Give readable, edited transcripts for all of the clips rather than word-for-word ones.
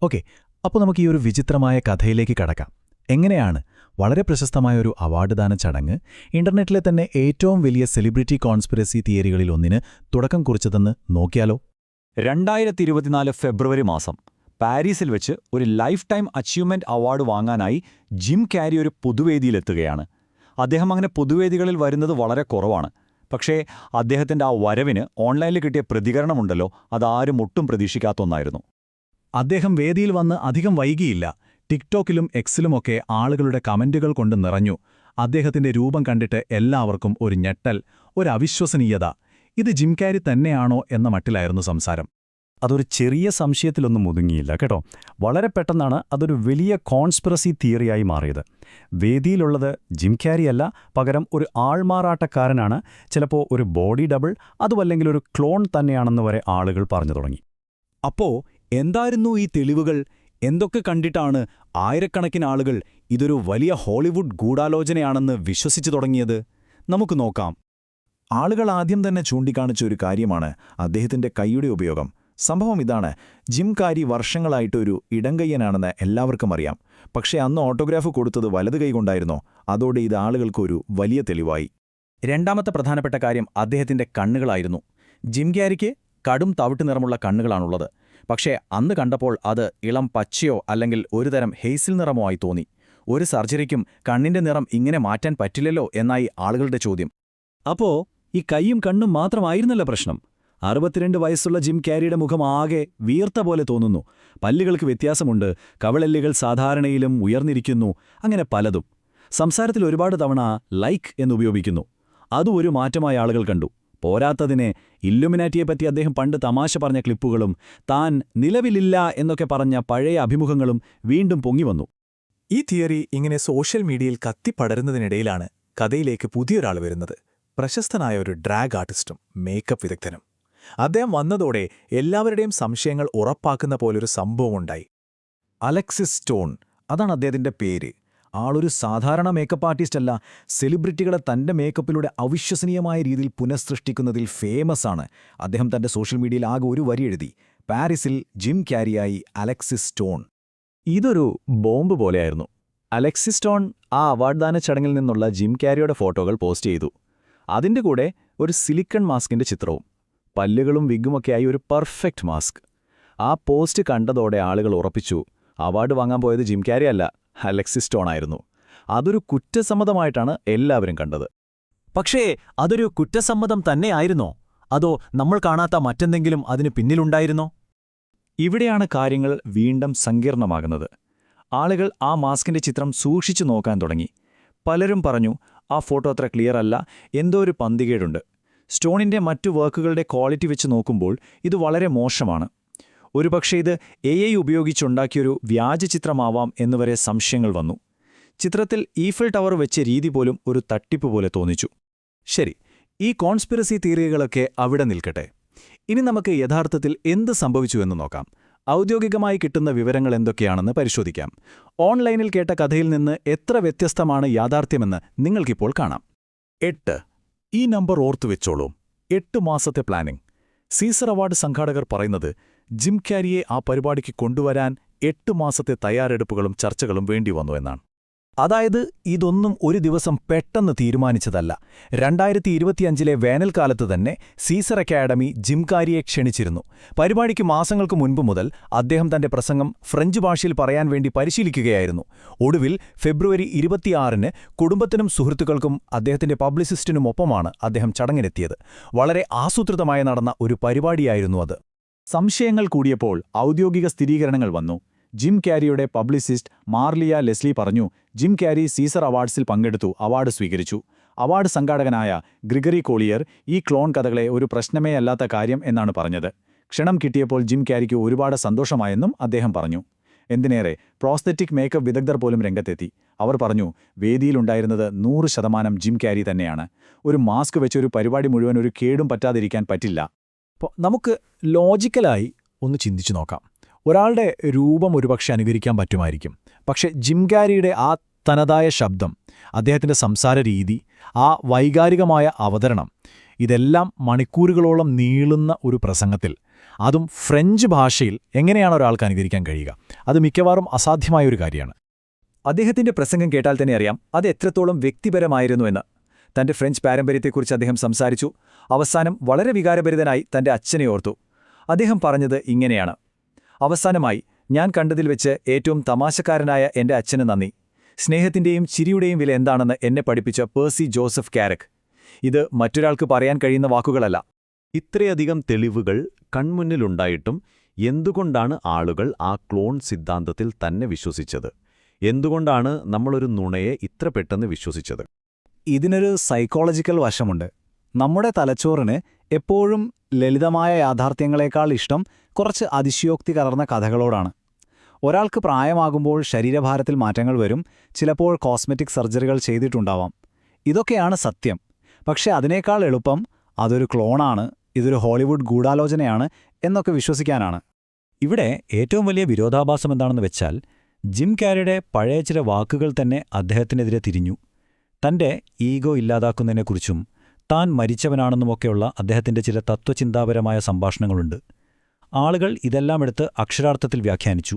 Okay, അപ്പോൾ നമുക്ക് ഈ ഒരു വിചിത്രമായ കഥയിലേക്ക് കടക്കാം. എങ്ങനെയാണ് വളരെ പ്രശസ്തമായ ഒരു അവാർഡ് ദാന ചടങ്ങ് ഇന്റർനെറ്റിലെ തന്നെ ഏറ്റവും വലിയ സെലിബ്രിറ്റി കോൺസ്പിറസി തിയറികളിലൊന്നിന് തുടക്കം കുറിച്ചതെന്ന് നോക്കിയാലോ? 2024 ഫെബ്രുവരി മാസം പാരീസിൽ വെച്ച് ഒരു ലൈഫ് ടൈം അച്ചീവ്മെന്റ് അവാർഡ് വാങ്ങാനായി ജിം ക്യാരി ഒരു പൊതുവേദിയിലെത്തുകയാണ്. അദ്ദേഹം അങ്ങനെ പൊതുവേദികളിൽ വരുന്നത് വളരെ കുറവാണ്. പക്ഷേ അദ്ദേഹത്തിന്റെ ആ വരവിന് ഓൺലൈനിൽ കിട്ടിയ പ്രതികരണമുണ്ടല്ലോ, അതാരും ഒട്ടും പ്രതീക്ഷിക്കാത്ത ഒന്നായിരുന്നു. അദ്ദേഹം വേദിയിൽ വന്ന് അധികം വൈകിയില്ല. ടിക്ടോക്കിലും എക്സിലുമൊക്കെ ആളുകളുടെ കമന്റുകൾ കൊണ്ട് നിറഞ്ഞു. അദ്ദേഹത്തിന്റെ രൂപം കണ്ടിട്ട് എല്ലാവർക്കും ഒരു ഞെട്ടൽ, ഒരു അവിശ്വസനീയത. ഇത് ജിം ക്യാരി തന്നെയാണോ എന്ന മട്ടിലായിരുന്നു സംസാരം. അതൊരു ചെറിയ സംശയത്തിലൊന്നും ഒതുങ്ങിയില്ല കേട്ടോ. വളരെ പെട്ടെന്നാണ് അതൊരു വലിയ കോൺസ്പിറസി തിയറിയായി മാറിയത്. വേദിയിലുള്ളത് ജിം ക്യാരിയല്ല, പകരം ഒരു ആൾമാറാട്ടക്കാരനാണ്, ചിലപ്പോൾ ഒരു ബോഡി ഡബിൾ, അതുമല്ലെങ്കിൽ ഒരു ക്ലോൺ തന്നെയാണെന്ന് വരെ ആളുകൾ പറഞ്ഞു തുടങ്ങി. അപ്പോ എന്തായിരുന്നു ഈ തെളിവുകൾ? എന്തൊക്കെ കണ്ടിട്ടാണ് ആയിരക്കണക്കിന് ആളുകൾ ഇതൊരു വലിയ ഹോളിവുഡ് ഗൂഢാലോചനയാണെന്ന് വിശ്വസിച്ചു തുടങ്ങിയത്? നമുക്ക് നോക്കാം. ആളുകൾ ആദ്യം തന്നെ ചൂണ്ടിക്കാണിച്ച ഒരു കാര്യമാണ് അദ്ദേഹത്തിന്റെ കൈയുടെ ഉപയോഗം. സംഭവം ഇതാണ്: ജിം ക്യാരി വർഷങ്ങളായിട്ട് ഒരു ഇടംകയ്യനാണെന്ന് എല്ലാവർക്കും അറിയാം. പക്ഷേ അന്ന് ഓട്ടോഗ്രാഫ് കൊടുത്തത് വലതു കൈകൊണ്ടായിരുന്നോ? അതോടെ ഇത് ആളുകൾക്കൊരു വലിയ തെളിവായി. രണ്ടാമത്തെ പ്രധാനപ്പെട്ട കാര്യം അദ്ദേഹത്തിന്റെ കണ്ണുകളായിരുന്നു. ജിം ക്യാരിക്ക് കടും തവിട്ട് നിറമുള്ള കണ്ണുകളാണുള്ളത്. പക്ഷേ അന്ന് കണ്ടപ്പോൾ അത് ഇളം പച്ചയോ അല്ലെങ്കിൽ ഒരുതരം ഹെയ്സിൽ നിറമോ ആയി തോന്നി. ഒരു സർജറിക്കും കണ്ണിന്റെ നിറം ഇങ്ങനെ മാറ്റാൻ പറ്റില്ലല്ലോ എന്നായി ആളുകളുടെ ചോദ്യം. അപ്പോ ഈ കൈയും കണ്ണും മാത്രമായിരുന്നല്ലോ പ്രശ്നം. 62 വയസ്സുള്ള ജിം ക്യാരിയുടെ മുഖം ആകെ വീർത്ത പോലെ തോന്നുന്നു. പല്ലുകൾക്ക് വ്യത്യാസമുണ്ട്, കവിളെല്ലുകൾ സാധാരണയിലും ഉയർന്നിരിക്കുന്നു, അങ്ങനെ പലതും. സംസാരത്തിൽ ഒരുപാട് തവണ ലൈക്ക് എന്നുപയോഗിക്കുന്നു. അതും ഒരു മാറ്റമായ ആളുകൾ കണ്ടു. പോരാത്തതിനെ ഇല്ലുമിനാറ്റിയെപ്പറ്റി അദ്ദേഹം പണ്ട് തമാശ പറഞ്ഞ ക്ലിപ്പുകളും താൻ നിലവിലില്ല എന്നൊക്കെ പറഞ്ഞ പഴയ അഭിമുഖങ്ങളും വീണ്ടും പൊങ്ങിവന്നു. ഈ തിയറി ഇങ്ങനെ സോഷ്യൽ മീഡിയയിൽ കത്തിപ്പടരുന്നതിനിടയിലാണ് കഥയിലേക്ക് പുതിയൊരാൾ വരുന്നത്. പ്രശസ്തനായ ഒരു ഡ്രാഗ് ആർട്ടിസ്റ്റും മേക്കപ്പ് വിദഗ്ധനും. അദ്ദേഹം വന്നതോടെ എല്ലാവരുടെയും സംശയങ്ങൾ ഉറപ്പാക്കുന്ന പോലൊരു സംഭവമുണ്ടായി. അലക്സിസ് സ്റ്റോൺ, അതാണ് അദ്ദേഹത്തിന്റെ പേര്. ആളൊരു സാധാരണ മേക്കപ്പ് ആർട്ടിസ്റ്റ് അല്ല. സെലിബ്രിറ്റികളെ തന്റെ മേക്കപ്പിലൂടെ അവിശ്വസനീയമായ രീതിയിൽ പുനഃസൃഷ്ടിക്കുന്നതിൽ ഫേമസ് ആണ്. അദ്ദേഹം തന്റെ സോഷ്യൽ മീഡിയയിൽ ആകെ ഒരു വരി എഴുതി: പാരീസിൽ ജിം ക്യാരിയായി അലക്സിസ് സ്റ്റോൺ. ഇതൊരു ബോംബ് പോലെയായിരുന്നു. അലക്സിസ് സ്റ്റോൺ ആ അവാർഡ് ദാന ചടങ്ങിൽ നിന്നുള്ള ജിം ക്യാരിയുടെ ഫോട്ടോകൾ പോസ്റ്റ് ചെയ്തു. അതിന്റെ കൂടെ ഒരു സിലിക്കൺ മാസ്കിന്റെ ചിത്രവും. പല്ലുകളും വിഗുമൊക്കെയായി ഒരു പെർഫെക്റ്റ് മാസ്ക്. ആ പോസ്റ്റ് കണ്ടതോടെ ആളുകൾ ഉറപ്പിച്ചു, അവാർഡ് വാങ്ങാൻ പോയത് ജിം ക്യാരി അല്ല, അലക്സിസ് സ്റ്റോൺ ആയിരുന്നു. അതൊരു കുറ്റസമ്മതമായിട്ടാണ് എല്ലാവരും കണ്ടത്. പക്ഷേ അതൊരു കുറ്റസമ്മതം തന്നെയായിരുന്നോ? അതോ നമ്മൾ കാണാത്ത മറ്റെന്തെങ്കിലും അതിന് പിന്നിലുണ്ടായിരുന്നോ? ഇവിടെയാണ് കാര്യങ്ങൾ വീണ്ടും സങ്കീർണമാകുന്നത്. ആളുകൾ ആ മാസ്കിന്റെ ചിത്രം സൂക്ഷിച്ചു നോക്കാൻ തുടങ്ങി. പലരും പറഞ്ഞു, ആ ഫോട്ടോ അത്ര ക്ലിയർ അല്ല, എന്തോ ഒരു പന്തികേടുണ്ട്. സ്റ്റോണിന്റെ മറ്റു വർക്കുകളുടെ ക്വാളിറ്റി വെച്ച് നോക്കുമ്പോൾ ഇത് വളരെ മോശമാണ്. ഒരുപക്ഷേ ഇത് AI ഉപയോഗിച്ചുണ്ടാക്കിയൊരു വ്യാജചിത്രമാവാം എന്നുവരെ സംശയങ്ങൾ വന്നു. ചിത്രത്തിൽ ഈഫൽ ടവർ വെച്ച രീതി പോലും ഒരു തട്ടിപ്പ് പോലെ തോന്നിച്ചു. ശരി, ഈ കോൺസ്പിറസി തിയറികളൊക്കെ അവിടെ നിൽക്കട്ടെ. ഇനി നമുക്ക് യഥാർത്ഥത്തിൽ എന്ത് സംഭവിച്ചുവെന്ന് നോക്കാം. ഔദ്യോഗികമായി കിട്ടുന്ന വിവരങ്ങൾ എന്തൊക്കെയാണെന്ന് പരിശോധിക്കാം. ഓൺലൈനിൽ കേട്ട കഥയിൽ നിന്ന് എത്ര വ്യത്യസ്തമാണ് യാഥാർത്ഥ്യമെന്ന് നിങ്ങൾക്കിപ്പോൾ കാണാം. 8. ഈ നമ്പർ ഓർത്തുവെച്ചോളൂ. 8 മാസത്തെ പ്ലാനിംഗ്. സീസർ അവാർഡ് സംഘാടകർ പറയുന്നത് ജിം ക്യാരിയെ ആ പരിപാടിക്ക് കൊണ്ടുവരാൻ 8 മാസത്തെ തയ്യാറെടുപ്പുകളും ചർച്ചകളും വേണ്ടിവന്നു എന്നാണ്. അതായത് ഇതൊന്നും ഒരു ദിവസം പെട്ടെന്ന് തീരുമാനിച്ചതല്ല. 2025 വേനൽക്കാലത്ത് തന്നെ സീസർ അക്കാഡമി ജിം ക്യാരിയെ ക്ഷണിച്ചിരുന്നു. പരിപാടിക്ക് മാസങ്ങൾക്ക് മുൻപ് മുതൽ അദ്ദേഹം തന്റെ പ്രസംഗം ഫ്രഞ്ച് ഭാഷയിൽ പറയാൻ വേണ്ടി പരിശീലിക്കുകയായിരുന്നു. ഒടുവിൽ ഫെബ്രുവരി 26-ന് കുടുംബത്തിനും സുഹൃത്തുക്കൾക്കും അദ്ദേഹത്തിന്റെ പബ്ലിസിസ്റ്റിനുമൊപ്പമാണ് അദ്ദേഹം ചടങ്ങിനെത്തിയത്. വളരെ ആസൂത്രിതമായി നടന്ന ഒരു പരിപാടിയായിരുന്നു അത്. സംശയങ്ങൾ കൂടിയപ്പോൾ ഔദ്യോഗിക സ്ഥിരീകരണങ്ങൾ വന്നു. ജിം ക്യാരിയുടെ പബ്ലിസിസ്റ്റ് മാർലിയ ലെസ്ലി പറഞ്ഞു, ജിം ക്യാരി സീസർ അവാർഡ്സിൽ പങ്കെടുത്തു, അവാർഡ് സ്വീകരിച്ചു. അവാർഡ് സംഘാടകനായ ഗ്രിഗറി കോളിയർ ഈ ക്ലോൺ കഥകളെ ഒരു പ്രശ്നമേ അല്ലാത്ത കാര്യം എന്നാണ് പറഞ്ഞത്. ക്ഷണം കിട്ടിയപ്പോൾ ജിം ക്യാരിക്ക് ഒരുപാട് സന്തോഷമായെന്നും അദ്ദേഹം പറഞ്ഞു. എന്തിനേറെ, പ്രോസ്തെറ്റിക് മേക്കപ്പ് വിദഗ്ധർ പോലും രംഗത്തെത്തി. അവർ പറഞ്ഞു, വേദിയിലുണ്ടായിരുന്നത് 100% ജിം ക്യാരി തന്നെയാണ്. ഒരു മാസ്ക് വെച്ചൊരു പരിപാടി മുഴുവൻ ഒരു കേടും പറ്റാതിരിക്കാൻ പറ്റില്ല. അപ്പോൾ നമുക്ക് ലോജിക്കലായി ഒന്ന് ചിന്തിച്ചു നോക്കാം. ഒരാളുടെ രൂപം ഒരുപക്ഷെ അനുകരിക്കാൻ പറ്റുമായിരിക്കും. പക്ഷെ ജിം ക്യാരിയുടെ ആ തനതായ ശബ്ദം, അദ്ദേഹത്തിന്റെ സംസാര രീതി, ആ വൈകാരികമായ അവതരണം, ഇതെല്ലാം മണിക്കൂറുകളോളം നീളുന്ന ഒരു പ്രസംഗത്തിൽ അതും ഫ്രഞ്ച് ഭാഷയിൽ എങ്ങനെയാണ് ഒരാൾക്ക് അനുകരിക്കാൻ കഴിയുക? അത് മിക്കവാറും അസാധ്യമായൊരു കാര്യമാണ്. അദ്ദേഹത്തിന്റെ പ്രസംഗം കേട്ടാൽ തന്നെ അറിയാം അത് എത്രത്തോളം വ്യക്തിപരമായിരുന്നുവെന്ന്. തന്റെ ഫ്രഞ്ച് പാരമ്പര്യത്തെക്കുറിച്ച് അദ്ദേഹം സംസാരിച്ചു. അവസാനം വളരെ വികാരഭരിതനായി തന്റെ അച്ഛനെ ഓർത്തു. അദ്ദേഹം പറഞ്ഞത് ഇങ്ങനെയാണ്: അവസാനമായി ഞാൻ കണ്ടതിൽ വെച്ച് ഏറ്റവും തമാശക്കാരനായ എന്റെ അച്ഛന് നന്ദി. സ്നേഹത്തിന്റെയും ചിരിയുടെയും വില എന്താണെന്ന് എന്നെ പഠിപ്പിച്ച പേഴ്സി ജോസഫ് കാരക്. ഇത് മറ്റൊരാൾക്ക് പറയാൻ കഴിയുന്ന വാക്കുകളല്ല. ഇത്രയധികം തെളിവുകൾ കൺമുന്നിലുണ്ടായിട്ടും എന്തുകൊണ്ടാണ് ആളുകൾ ആ ക്ലോൺ സിദ്ധാന്തത്തിൽ തന്നെ വിശ്വസിച്ചത്? എന്തുകൊണ്ടാണ് നമ്മളൊരു നുണയെ ഇത്ര പെട്ടെന്ന് വിശ്വസിച്ചത്? ഇതിനൊരു സൈക്കോളജിക്കൽ വശമുണ്ട്. നമ്മുടെ തലച്ചോറിന് എപ്പോഴും ലളിതമായ യാഥാർത്ഥ്യങ്ങളെക്കാൾ ഇഷ്ടം കുറച്ച് അതിശയോക്തി കലർന്ന കഥകളോടാണ്. ഒരാൾക്ക് പ്രായമാകുമ്പോൾ ശരീരഭാരത്തിൽ മാറ്റങ്ങൾ വരും, ചിലപ്പോൾ കോസ്മെറ്റിക് സർജറികൾ ചെയ്തിട്ടുണ്ടാവാം. ഇതൊക്കെയാണ് സത്യം. പക്ഷെ അതിനേക്കാൾ എളുപ്പം അതൊരു ക്ലോണാണ്, ഇതൊരു ഹോളിവുഡ് ഗൂഢാലോചനയാണ് എന്നൊക്കെ വിശ്വസിക്കാനാണ്. ഇവിടെ ഏറ്റവും വലിയ വിരോധാഭാസം എന്താണെന്ന് വെച്ചാൽ, ജിം കാരിയുടെ പഴയ ചില വാക്കുകൾ തന്നെ അദ്ദേഹത്തിനെതിരെ തിരിഞ്ഞു. തന്റെ ഈഗോ ഇല്ലാതാക്കുന്നതിനെക്കുറിച്ചും താൻ മരിച്ചവനാണെന്നുമൊക്കെയുള്ള അദ്ദേഹത്തിന്റെ ചില തത്വചിന്താപരമായ സംഭാഷണങ്ങളുണ്ട്. ആളുകൾ ഇതെല്ലാം എടുത്ത് അക്ഷരാർത്ഥത്തിൽ വ്യാഖ്യാനിച്ചു.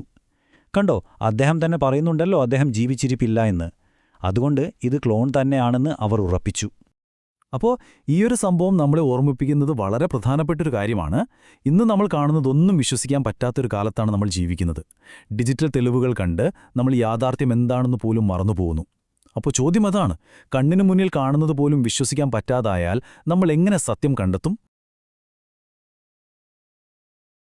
കണ്ടോ, അദ്ദേഹം തന്നെ പറയുന്നുണ്ടല്ലോ അദ്ദേഹം ജീവിച്ചിരിപ്പില്ല എന്ന്. അതുകൊണ്ട് ഇത് ക്ലോൺ തന്നെയാണെന്ന് അവർ ഉറപ്പിച്ചു. അപ്പോൾ ഈയൊരു സംഭവം നമ്മളെ ഓർമ്മിപ്പിക്കുന്നത് വളരെ പ്രധാനപ്പെട്ടൊരു കാര്യമാണ്. ഇന്ന് നമ്മൾ കാണുന്നതൊന്നും വിശ്വസിക്കാൻ പറ്റാത്തൊരു കാലത്താണ് നമ്മൾ ജീവിക്കുന്നത്. ഡിജിറ്റൽ തെളിവുകൾ കണ്ട് നമ്മൾ യാഥാർത്ഥ്യം എന്താണെന്ന് പോലും മറന്നുപോകുന്നു. അപ്പോൾ ചോദ്യം അതാണ്, കണ്ണിനു മുന്നിൽ കാണുന്നത് പോലും വിശ്വസിക്കാൻ പറ്റാതായാൽ നമ്മൾ എങ്ങനെ സത്യം കണ്ടെത്തും?